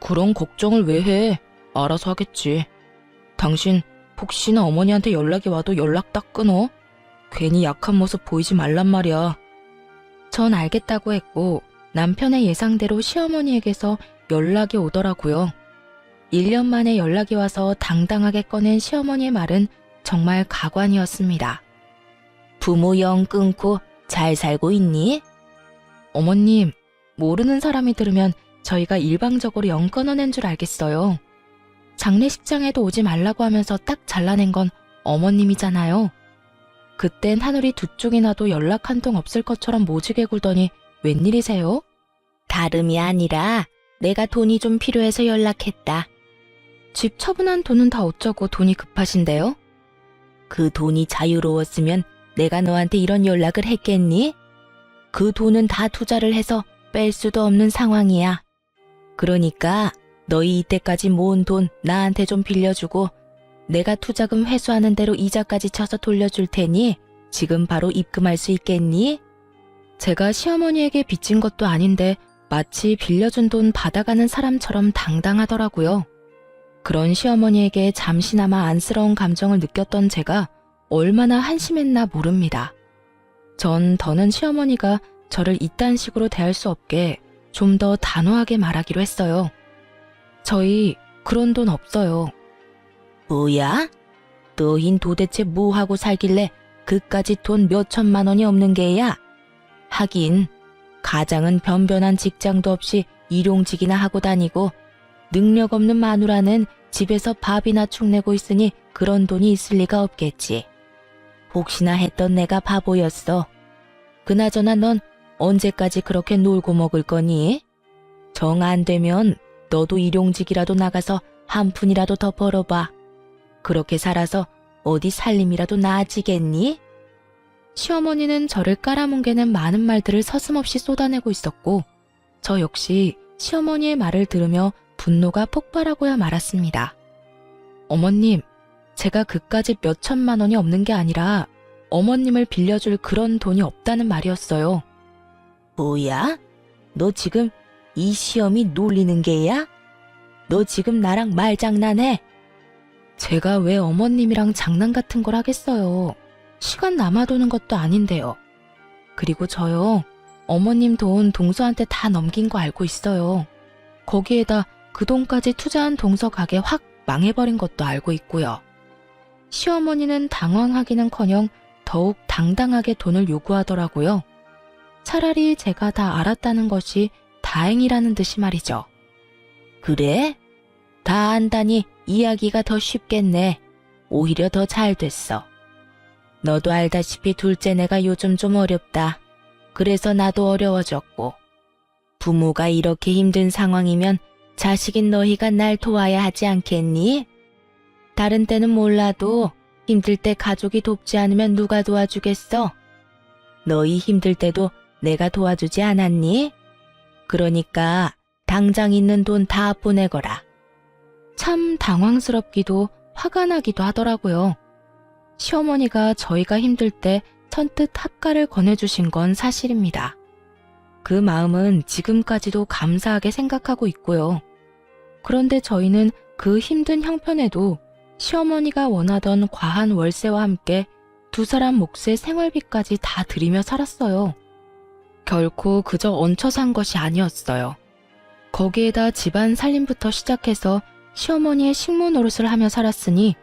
그런 걱정을 왜 해? 알아서 하겠지. 당신 혹시나 어머니한테 연락이 와도 연락 딱 끊어. 괜히 약한 모습 보이지 말란 말이야. 전 알겠다고 했고 남편의 예상대로 시어머니에게서 연락이 오더라고요. 1년 만에 연락이 와서 당당하게 꺼낸 시어머니의 말은 정말 가관이었습니다. 부모 영 끊고 잘 살고 있니? 어머님, 모르는 사람이 들으면 저희가 일방적으로 영 끊어낸 줄 알겠어요. 장례식장에도 오지 말라고 하면서 딱 잘라낸 건 어머님이잖아요. 그땐 하늘이 두 쪽이 나도 연락 한 통 없을 것처럼 모지게 굴더니 웬일이세요? 다름이 아니라 내가 돈이 좀 필요해서 연락했다. 집 처분한 돈은 다 어쩌고 돈이 급하신데요? 그 돈이 자유로웠으면 내가 너한테 이런 연락을 했겠니? 그 돈은 다 투자를 해서 뺄 수도 없는 상황이야. 그러니까 너희 이때까지 모은 돈 나한테 좀 빌려주고 내가 투자금 회수하는 대로 이자까지 쳐서 돌려줄 테니 지금 바로 입금할 수 있겠니? 제가 시어머니에게 빚진 것도 아닌데 마치 빌려준 돈 받아가는 사람처럼 당당하더라고요. 그런 시어머니에게 잠시나마 안쓰러운 감정을 느꼈던 제가 얼마나 한심했나 모릅니다. 전 더는 시어머니가 저를 이딴 식으로 대할 수 없게 좀 더 단호하게 말하기로 했어요. 저희 그런 돈 없어요. 뭐야? 너흰 도대체 뭐 하고 살길래 그까짓 돈 몇 천만 원이 없는 게야? 하긴 가장은 변변한 직장도 없이 일용직이나 하고 다니고 능력 없는 마누라는 집에서 밥이나 축내고 있으니 그런 돈이 있을 리가 없겠지. 혹시나 했던 내가 바보였어. 그나저나 넌 언제까지 그렇게 놀고 먹을 거니? 정 안 되면 너도 일용직이라도 나가서 한 푼이라도 더 벌어봐. 그렇게 살아서 어디 살림이라도 나아지겠니? 시어머니는 저를 깔아뭉개는 많은 말들을 서슴없이 쏟아내고 있었고 저 역시 시어머니의 말을 들으며 분노가 폭발하고야 말았습니다. 어머님, 제가 그까짓 몇 천만 원이 없는 게 아니라 어머님을 빌려줄 그런 돈이 없다는 말이었어요. 뭐야? 너 지금 이 시험이 놀리는 게야? 너 지금 나랑 말장난해? 제가 왜 어머님이랑 장난 같은 걸 하겠어요. 시간 남아도는 것도 아닌데요. 그리고 저요, 어머님 돈 동서한테 다 넘긴 거 알고 있어요. 거기에다 그 돈까지 투자한 동서 가게 확 망해버린 것도 알고 있고요. 시어머니는 당황하기는커녕 더욱 당당하게 돈을 요구하더라고요. 차라리 제가 다 알았다는 것이 다행이라는 듯이 말이죠. 그래? 다 안다니 이야기가 더 쉽겠네. 오히려 더 잘 됐어. 너도 알다시피 둘째 내가 요즘 좀 어렵다. 그래서 나도 어려워졌고, 부모가 이렇게 힘든 상황이면 자식인 너희가 날 도와야 하지 않겠니? 다른 때는 몰라도 힘들 때 가족이 돕지 않으면 누가 도와주겠어? 너희 힘들 때도 내가 도와주지 않았니? 그러니까 당장 있는 돈 다 보내거라. 참 당황스럽기도 화가 나기도 하더라고요. 시어머니가 저희가 힘들 때 선뜻 합가를 권해주신 건 사실입니다. 그 마음은 지금까지도 감사하게 생각하고 있고요. 그런데 저희는 그 힘든 형편에도 시어머니가 원하던 과한 월세와 함께 두 사람 몫의 생활비까지 다 들이며 살았어요. 결코 그저 얹혀 산 것이 아니었어요. 거기에다 집안 살림부터 시작해서 시어머니의 식모 노릇을 하며 살았으니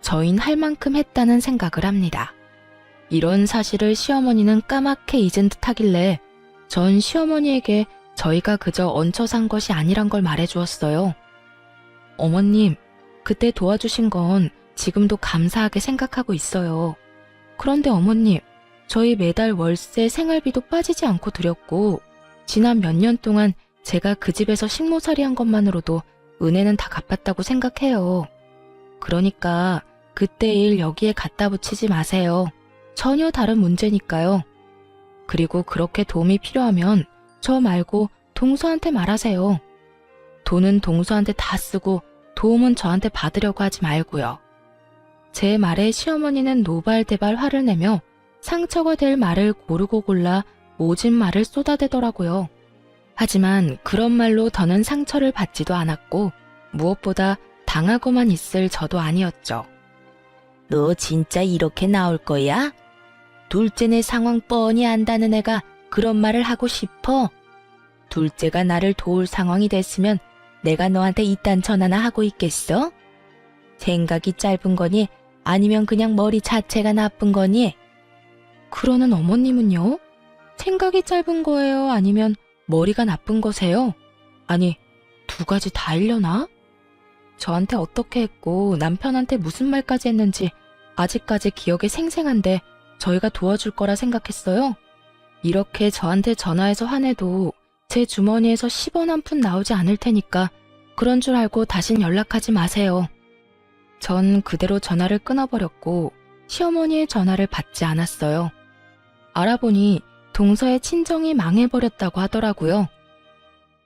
저흰 할 만큼 했다는 생각을 합니다. 이런 사실을 시어머니는 까맣게 잊은 듯 하길래 전 시어머니에게 저희가 그저 얹혀 산 것이 아니란 걸 말해주었어요. 어머님, 그때 도와주신 건 지금도 감사하게 생각하고 있어요. 그런데 어머님, 저희 매달 월세 생활비도 빠지지 않고 드렸고 지난 몇 년 동안 제가 그 집에서 식모살이 한 것만으로도 은혜는 다 갚았다고 생각해요. 그러니까 그때 일 여기에 갖다 붙이지 마세요. 전혀 다른 문제니까요. 그리고 그렇게 도움이 필요하면 저 말고 동서한테 말하세요. 돈은 동서한테 다 쓰고 도움은 저한테 받으려고 하지 말고요. 제 말에 시어머니는 노발대발 화를 내며 상처가 될 말을 고르고 골라 모진 말을 쏟아대더라고요. 하지만 그런 말로 더는 상처를 받지도 않았고 무엇보다 당하고만 있을 저도 아니었죠. 너 진짜 이렇게 나올 거야? 둘째네 상황 뻔히 안다는 애가 그런 말을 하고 싶어? 둘째가 나를 도울 상황이 됐으면 내가 너한테 이딴 전화나 하고 있겠어? 생각이 짧은 거니 아니면 그냥 머리 자체가 나쁜 거니? 그러는 어머님은요? 생각이 짧은 거예요? 아니면 머리가 나쁜 거세요? 아니, 두 가지 다이려나? 저한테 어떻게 했고 남편한테 무슨 말까지 했는지 아직까지 기억에 생생한데 저희가 도와줄 거라 생각했어요? 이렇게 저한테 전화해서 화내도 제 주머니에서 10원 한 푼 나오지 않을 테니까 그런 줄 알고 다신 연락하지 마세요. 전 그대로 전화를 끊어버렸고 시어머니의 전화를 받지 않았어요. 알아보니 동서의 친정이 망해버렸다고 하더라고요.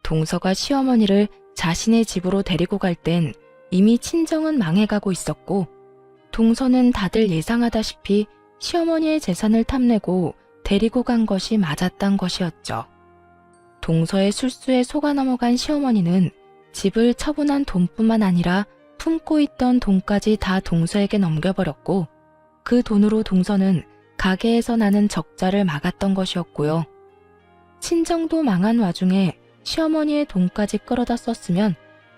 동서가 시어머니를 자신의 집으로 데리고 갈 땐 이미 친정은 망해가고 있었고 동서는 다들 예상하다시피 시어머니의 재산을 탐내고 데리고 간 것이 맞았단 것이었죠. 동서의 술수에 속아 넘어간 시어머니는 집을 처분한 돈뿐만 아니라 품고 있던 돈까지 다 동서에게 넘겨버렸고 그 돈으로 동서는 가게에서 나는 적자를 막았던 것이었고요. 친정도 망한 와중에 시어머니의 돈까지 끌어다 썼으면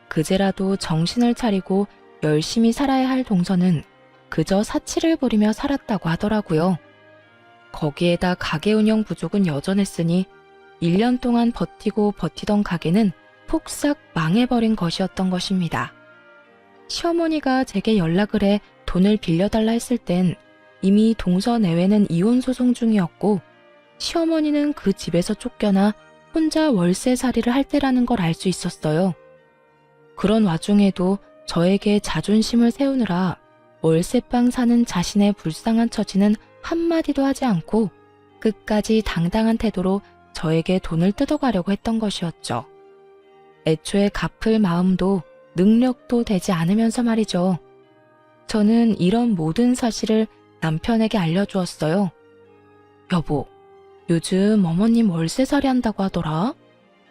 그제라도 정신을 차리고 열심히 살아야 할 동서는 그저 사치를 부리며 살았다고 하더라고요. 거기에다 가게 운영 부족은 여전했으니 1년 동안 버티고 버티던 가게는 폭삭 망해버린 것이었던 것입니다. 시어머니가 제게 연락을 해 돈을 빌려달라 했을 땐 이미 동서 내외는 이혼 소송 중이었고 시어머니는 그 집에서 쫓겨나 혼자 월세살이를 할 때라는 걸 알 수 있었어요. 그런 와중에도 저에게 자존심을 세우느라 월세방 사는 자신의 불쌍한 처지는 한마디도 하지 않고 끝까지 당당한 태도로 저에게 돈을 뜯어가려고 했던 것이었죠. 애초에 갚을 마음도 능력도 되지 않으면서 말이죠. 저는 이런 모든 사실을 남편에게 알려주었어요. 여보, 요즘 어머님 월세살이 한다고 하더라.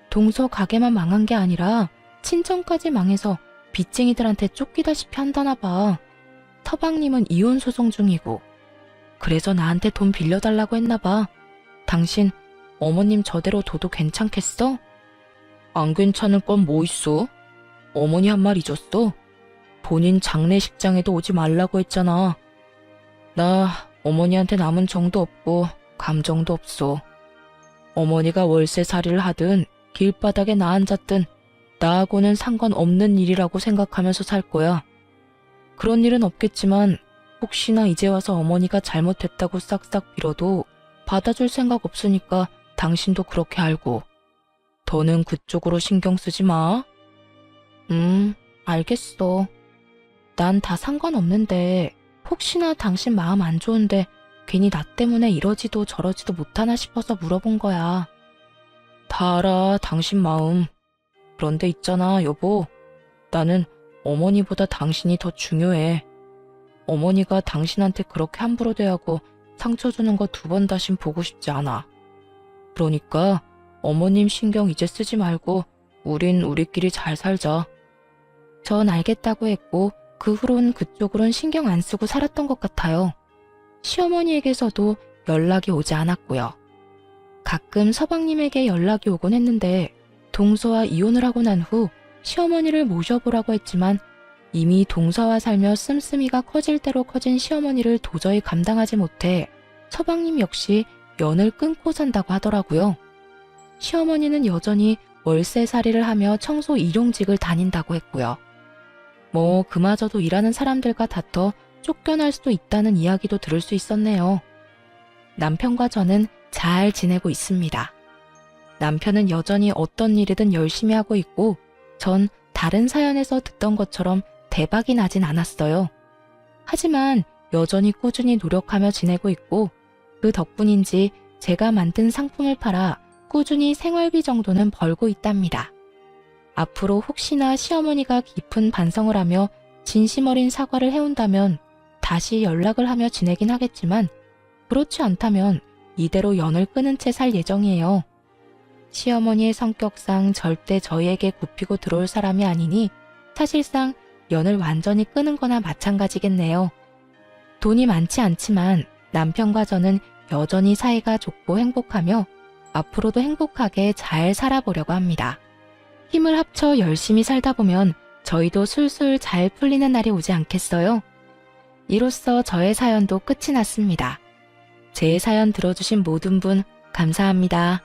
동서 가게만 망한 게 아니라 친정까지 망해서 빚쟁이들한테 쫓기다시피 한다나 봐. 서방님은 이혼 소송 중이고 그래서 나한테 돈 빌려달라고 했나 봐. 당신 어머님 저대로 둬도 괜찮겠어? 안 괜찮을 건 뭐 있어? 어머니 한 말 잊었어? 본인 장례식장에도 오지 말라고 했잖아. 나 어머니한테 남은 정도 없고 감정도 없어. 어머니가 월세살이를 하든 길바닥에 나 앉았든 나하고는 상관없는 일이라고 생각하면서 살 거야. 그런 일은 없겠지만 혹시나 이제 와서 어머니가 잘못했다고 싹싹 빌어도 받아줄 생각 없으니까 당신도 그렇게 알고. 더는 그쪽으로 신경 쓰지 마. 알겠어. 난 다 상관없는데 혹시나 당신 마음 안 좋은데 괜히 나 때문에 이러지도 저러지도 못하나 싶어서 물어본 거야. 다 알아, 당신 마음. 그런데 있잖아, 여보. 나는 어머니보다 당신이 더 중요해. 어머니가 당신한테 그렇게 함부로 대하고 상처 주는 거 2번 다신 보고 싶지 않아. 그러니까 어머님 신경 이제 쓰지 말고 우린 우리끼리 잘 살자. 전 알겠다고 했고 그 후론 그쪽으론 신경 안 쓰고 살았던 것 같아요. 시어머니에게서도 연락이 오지 않았고요. 가끔 서방님에게 연락이 오곤 했는데 동서와 이혼을 하고 난 후 시어머니를 모셔보라고 했지만 이미 동서와 살며 씀씀이가 커질 대로 커진 시어머니를 도저히 감당하지 못해 서방님 역시 연을 끊고 산다고 하더라고요. 시어머니는 여전히 월세살이를 하며 청소 일용직을 다닌다고 했고요. 뭐 그마저도 일하는 사람들과 다퉈 쫓겨날 수도 있다는 이야기도 들을 수 있었네요. 남편과 저는 잘 지내고 있습니다. 남편은 여전히 어떤 일이든 열심히 하고 있고 전 다른 사연에서 듣던 것처럼 대박이 나진 않았어요. 하지만 여전히 꾸준히 노력하며 지내고 있고 그 덕분인지 제가 만든 상품을 팔아 꾸준히 생활비 정도는 벌고 있답니다. 앞으로 혹시나 시어머니가 깊은 반성을 하며 진심 어린 사과를 해온다면 다시 연락을 하며 지내긴 하겠지만 그렇지 않다면 이대로 연을 끊은 채 살 예정이에요. 시어머니의 성격상 절대 저희에게 굽히고 들어올 사람이 아니니 사실상 연을 완전히 끊은 거나 마찬가지겠네요. 돈이 많지 않지만 남편과 저는 여전히 사이가 좋고 행복하며 앞으로도 행복하게 잘 살아보려고 합니다. 힘을 합쳐 열심히 살다 보면 저희도 술술 잘 풀리는 날이 오지 않겠어요? 이로써 저의 사연도 끝이 났습니다. 제 사연 들어주신 모든 분 감사합니다.